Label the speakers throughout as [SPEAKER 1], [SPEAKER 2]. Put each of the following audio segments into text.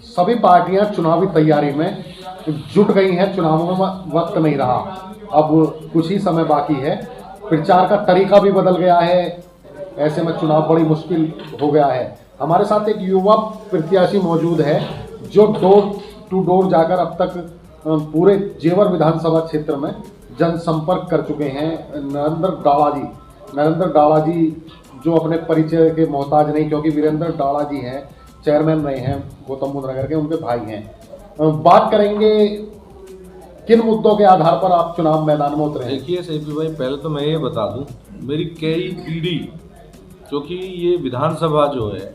[SPEAKER 1] सभी पार्टियां चुनावी तैयारी में जुट गई हैं। चुनावों में वक्त नहीं रहा, अब कुछ ही समय बाकी है। प्रचार का तरीका भी बदल गया है, ऐसे में चुनाव बड़ी मुश्किल हो गया है। हमारे साथ एक युवा प्रत्याशी मौजूद है जो डोर टू डोर जाकर अब तक पूरे जेवर विधानसभा क्षेत्र में जनसंपर्क कर चुके हैं। नरेंद्र डाला जी जो अपने परिचय के मोहताज नहीं, क्योंकि वीरेंद्र डाला जी हैं, चेयरमैन रहे हैं गौतम बुद्ध नगर के, उनके भाई हैं। बात करेंगे किन मुद्दों के आधार पर आप चुनाव मैदान में उतरे हैं।
[SPEAKER 2] देखिए सीपी भाई, पहले तो मैं ये बता दूं, मेरी कई पीढ़ी, क्योंकि ये विधानसभा जो है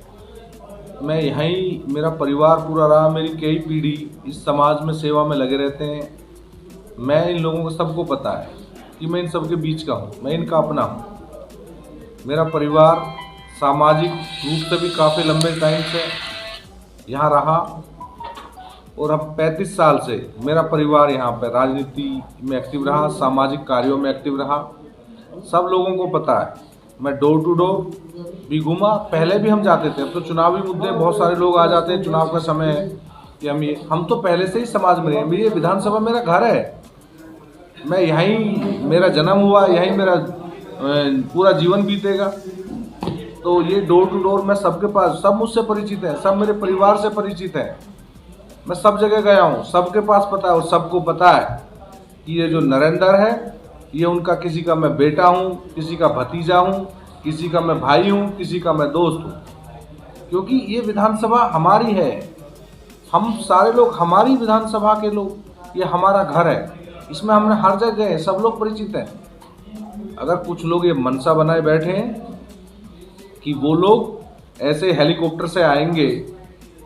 [SPEAKER 2] मैं यहीं, मेरा परिवार पूरा रहा, मेरी कई पीढ़ी इस समाज में सेवा में लगे रहते हैं। मैं इन लोगों को सबको पता है कि मैं इन सबके बीच का हूँ, मैं इनका अपना हूँ। मेरा परिवार सामाजिक रूप से भी काफ़ी लंबे टाइम से यहाँ रहा और अब 35 साल से मेरा परिवार यहाँ पर राजनीति में एक्टिव रहा, सामाजिक कार्यों में एक्टिव रहा। सब लोगों को पता है, मैं डोर टू डोर भी घूमा, पहले भी हम जाते थे। अब तो चुनावी मुद्दे बहुत सारे लोग आ जाते हैं, चुनाव का समय है कि हम तो पहले से ही समाज में रहे। ये विधानसभा मेरा घर है, मैं यहीं मेरा जन्म हुआ, यहीं मेरा पूरा जीवन बीतेगा। तो ये डोर टू डोर मैं सबके पास, सब मुझसे परिचित हैं, सब मेरे परिवार से परिचित हैं। मैं सब जगह गया हूँ, सबके पास पता है और सबको पता है कि ये जो नरेंद्र है, ये उनका किसी का मैं बेटा हूँ, किसी का भतीजा हूँ, किसी का मैं भाई हूँ, किसी का मैं दोस्त हूँ। क्योंकि ये विधानसभा हमारी है, हम सारे लोग हमारी विधानसभा के लोग, ये हमारा घर है, इसमें हमने हर जगह गए, सब लोग परिचित हैं। अगर कुछ लोग ये मनसा बनाए बैठे हैं कि वो लोग ऐसे हेलीकॉप्टर से आएंगे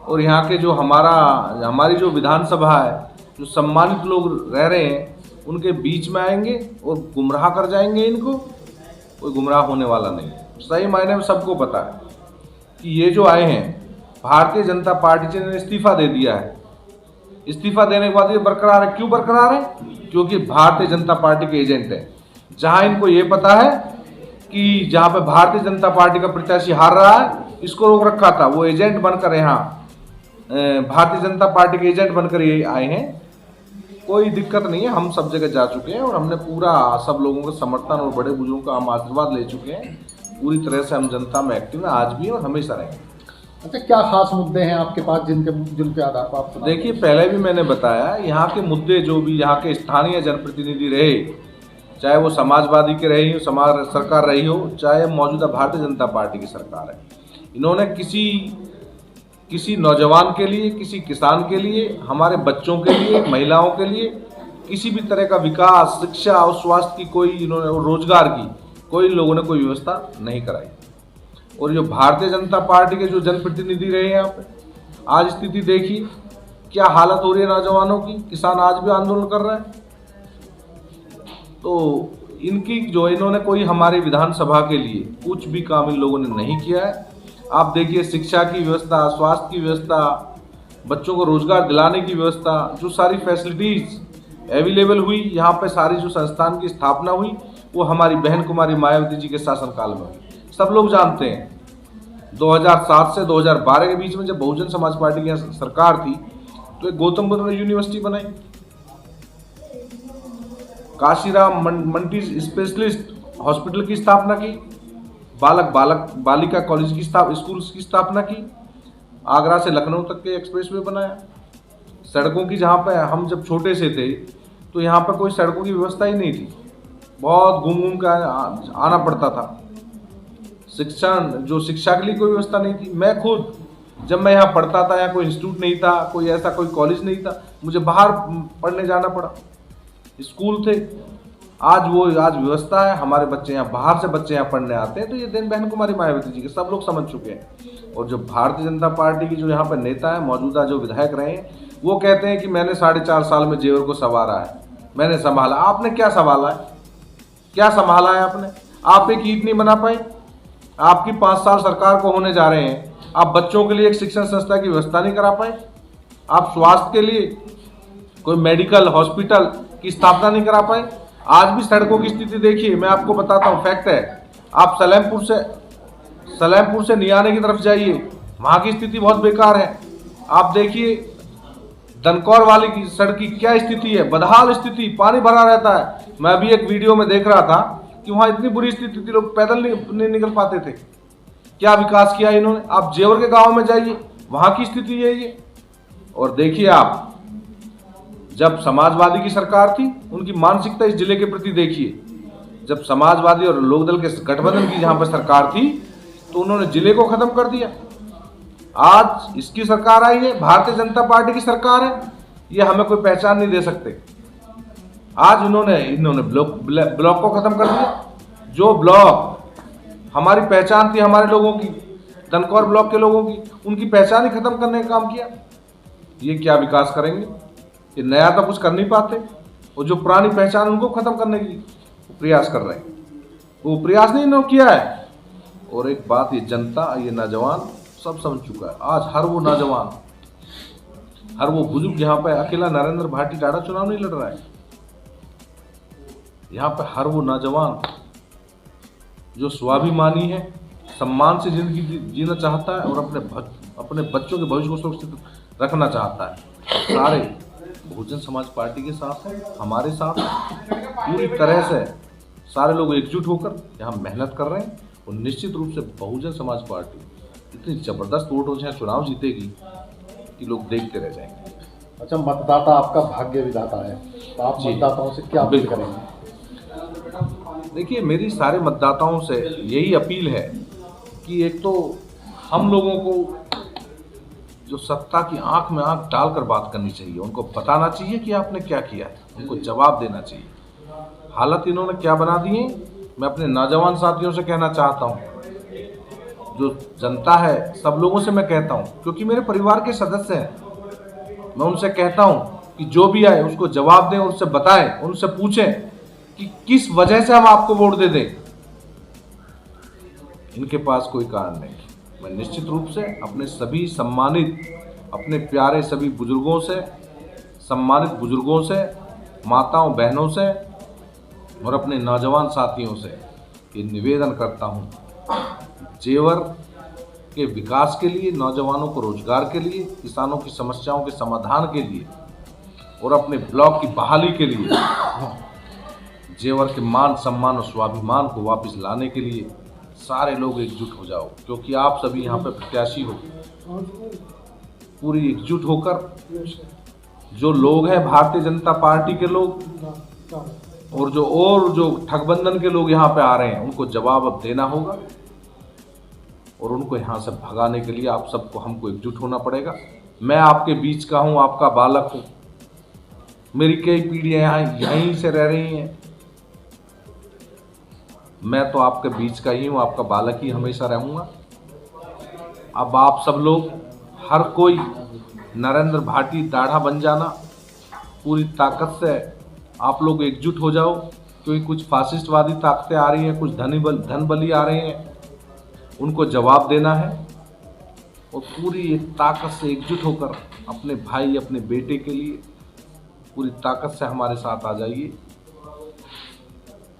[SPEAKER 2] और यहाँ के जो हमारी जो विधानसभा है, जो सम्मानित लोग रह रहे हैं, उनके बीच में आएंगे और गुमराह कर जाएंगे इनको, कोई गुमराह होने वाला नहीं। सही मायने में सबको पता है कि ये जो आए हैं, भारतीय जनता पार्टी ने इस्तीफा दे दिया है। इस्तीफा देने के बाद ये बरकरार है। क्यों बरकरार है? क्योंकि भारतीय जनता पार्टी के एजेंट है। जहां इनको ये पता है कि जहां पे भारतीय जनता पार्टी का प्रत्याशी हार रहा है, इसको रोक रखा था, वो एजेंट बनकर यहाँ भारतीय जनता पार्टी के एजेंट बनकर ये आए हैं। कोई दिक्कत नहीं है, हम सब जगह जा चुके हैं और हमने पूरा सब लोगों का समर्थन और बड़े बुजुर्गों का हम आशीर्वाद ले चुके हैं। पूरी तरह से हम जनता में एक्टिव हैं, आज भी और हमेशा रहेंगे।
[SPEAKER 1] अच्छा, क्या खास मुद्दे हैं आपके पास जिनके आधार पर आप?
[SPEAKER 2] देखिए, पहले भी मैंने बताया, यहाँ के मुद्दे जो भी यहाँ के स्थानीय जनप्रतिनिधि रहे, चाहे वो समाजवादी के रही हो, समाज सरकार रही हो, चाहे मौजूदा भारतीय जनता पार्टी की सरकार है, इन्होंने किसी नौजवान के लिए, किसी किसान के लिए, हमारे बच्चों के लिए, महिलाओं के लिए किसी भी तरह का विकास, शिक्षा और स्वास्थ्य की कोई, इन्होंने रोजगार की कोई लोगों ने कोई व्यवस्था नहीं कराई। और जो भारतीय जनता पार्टी के जो जनप्रतिनिधि रहे यहाँ पे, आज स्थिति देखिए क्या हालत हो रही है नौजवानों की। किसान आज भी आंदोलन कर रहे हैं। तो इन्होंने कोई हमारी विधानसभा के लिए कुछ भी काम इन लोगों ने नहीं किया है। आप देखिए, शिक्षा की व्यवस्था, स्वास्थ्य की व्यवस्था, बच्चों को रोजगार दिलाने की व्यवस्था, जो सारी फैसिलिटीज अवेलेबल हुई यहाँ पे, सारी जो संस्थान की स्थापना हुई, वो हमारी बहन कुमारी मायावती जी के शासनकाल में हुई। सब लोग जानते हैं 2007 से 2012 के बीच में जब बहुजन समाज पार्टी की सरकार थी, तो एक गौतम बुद्ध यूनिवर्सिटी बनाई, काशीराम मल्टी स्पेशलिस्ट हॉस्पिटल की स्थापना की, बालिका कॉलेज की स्कूल की स्थापना की, आगरा से लखनऊ तक के एक्सप्रेसवे बनाया। सड़कों की, जहाँ पे हम जब छोटे से थे तो यहाँ पर कोई सड़कों की व्यवस्था ही नहीं थी, बहुत घूम कर आना पड़ता था। शिक्षा के लिए कोई व्यवस्था नहीं थी। मैं खुद जब मैं यहाँ पढ़ता था, यहाँ कोई इंस्टीट्यूट नहीं था, कोई ऐसा कोई कॉलेज नहीं था, मुझे बाहर पढ़ने जाना पड़ा, स्कूल थे। आज व्यवस्था है, हमारे बच्चे यहाँ, बाहर से बच्चे यहाँ पढ़ने आते हैं। तो ये दिन बहन कुमारी मायावती जी के सब लोग समझ चुके हैं। और जो भारतीय जनता पार्टी की जो यहाँ पर नेता है, मौजूदा जो विधायक रहे हैं, वो कहते हैं कि मैंने 4.5 साल में जेवर को संवारा है, मैंने संभाला। आपने क्या संभाला है? क्या संभाला है आपने? आप एक ईंट नहीं बना पाए। आपकी 5 साल सरकार को होने जा रहे हैं, आप बच्चों के लिए एक शिक्षण संस्था की व्यवस्था नहीं करा पाए। आप स्वास्थ्य के लिए कोई मेडिकल हॉस्पिटल की स्थापना नहीं करा पाए। आज भी सड़कों की स्थिति देखिए, मैं आपको बताता हूँ, फैक्ट है। आप सलेमपुर से नियाने की तरफ जाइए, वहाँ की स्थिति बहुत बेकार है। आप देखिए दनकौर वाली की सड़क की क्या स्थिति है, बदहाल स्थिति, पानी भरा रहता है। मैं अभी एक वीडियो में देख रहा था कि वहां इतनी बुरी स्थिति थी, लोग पैदल नहीं निकल पाते थे। क्या विकास किया इन्होंने। आप जेवर के गांव में जाइए, वहां की स्थिति है ये। और देखिए आप, जब समाजवादी की सरकार थी, उनकी मानसिकता इस जिले के प्रति देखिए। जब समाजवादी और लोकदल के गठबंधन की जहां पर सरकार थी, तो उन्होंने जिले को खत्म कर दिया। आज इसकी सरकार आई है, भारतीय जनता पार्टी की सरकार है, ये हमें कोई पहचान नहीं दे सकते। आज इन्होंने ब्लॉक को खत्म कर दिया। जो ब्लॉक हमारी पहचान थी, हमारे लोगों की, दनकौर ब्लॉक के लोगों की, उनकी पहचान ही खत्म करने का काम किया। ये क्या विकास करेंगे। ये नया तो कुछ कर नहीं पाते, और जो पुरानी पहचान उनको खत्म करने की प्रयास कर रहे हैं। वो प्रयास नहीं इन्होंने किया है। और एक बात, ये जनता, ये नौजवान सब समझ चुका है। आज हर वो नौजवान, हर वो बुजुर्ग, यहाँ पे अकेला नरेंद्र भाटी टाटा चुनाव नहीं लड़ रहा है। यहाँ पे हर वो नौजवान जो स्वाभिमानी है, सम्मान से जिंदगी जीना चाहता है और अपने बच्चों के भविष्य को सुरक्षित रखना चाहता है, सारे बहुजन समाज पार्टी के साथ हैं, हमारे साथ पूरी तरह से सारे लोग एकजुट होकर यहाँ मेहनत कर रहे हैं। और निश्चित रूप से बहुजन समाज पार्टी इतनी जबरदस्त वोटों से चुनाव जीतेगी कि लोग देखते रह जाएंगे।
[SPEAKER 1] अच्छा, मतदाता आपका भाग्य विधाता है, तो आप मतदाताओं से क्या अपील करेंगे।
[SPEAKER 2] देखिए, मेरी सारे मतदाताओं से यही अपील है कि एक तो हम लोगों को जो सत्ता की आंख में आंख डालकर बात करनी चाहिए, उनको बताना चाहिए कि आपने क्या किया है, उनको जवाब देना चाहिए। हालत इन्होंने क्या बना दी है, मैं अपने नौजवान साथियों से कहना चाहता हूँ, जो जनता है, सब लोगों से मैं कहता हूँ, क्योंकि मेरे परिवार के सदस्य हैं, मैं उनसे कहता हूँ कि जो भी आए उसको जवाब दें, उससे बताएं, उनसे पूछें कि किस वजह से हम आपको वोट दे दें। इनके पास कोई कारण नहीं। मैं निश्चित रूप से अपने सभी सम्मानित, अपने प्यारे सभी बुजुर्गों से, सम्मानित बुजुर्गों से, माताओं बहनों से और अपने नौजवान साथियों से ये निवेदन करता हूँ, जेवर के विकास के लिए, नौजवानों को रोजगार के लिए, किसानों की समस्याओं के समाधान के लिए और अपने ब्लॉक की बहाली के लिए, जेवर के मान सम्मान और स्वाभिमान को वापस लाने के लिए सारे लोग एकजुट हो जाओ, क्योंकि आप सभी यहाँ पे प्रत्याशी हो। पूरी एकजुट होकर जो लोग हैं भारतीय जनता पार्टी के लोग और जो ठगबंधन के लोग यहाँ पे आ रहे हैं, उनको जवाब अब देना होगा और उनको यहाँ से भगाने के लिए आप सबको, हमको एकजुट होना पड़ेगा। मैं आपके बीच का हूँ, आपका बालक हूँ, मेरी कई पीढ़ियाँ यहीं से रह रही हैं। मैं तो आपके बीच का ही हूँ, आपका बालक ही हमेशा रहूँगा। अब आप सब लोग, हर कोई नरेंद्र भाटी दाढ़ा बन जाना, पूरी ताकत से आप लोग एकजुट हो जाओ, क्योंकि कुछ फासिस्टवादी ताकतें आ रही हैं, कुछ धन बली आ रहे हैं, उनको जवाब देना है। और पूरी एक ताकत से एकजुट होकर अपने भाई, अपने बेटे के लिए पूरी ताकत से हमारे साथ आ जाइए।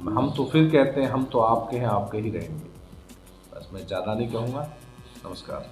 [SPEAKER 2] हम तो फिर कहते हैं, हम तो आपके हैं, आपके ही रहेंगे। बस मैं ज़्यादा नहीं कहूँगा। नमस्कार।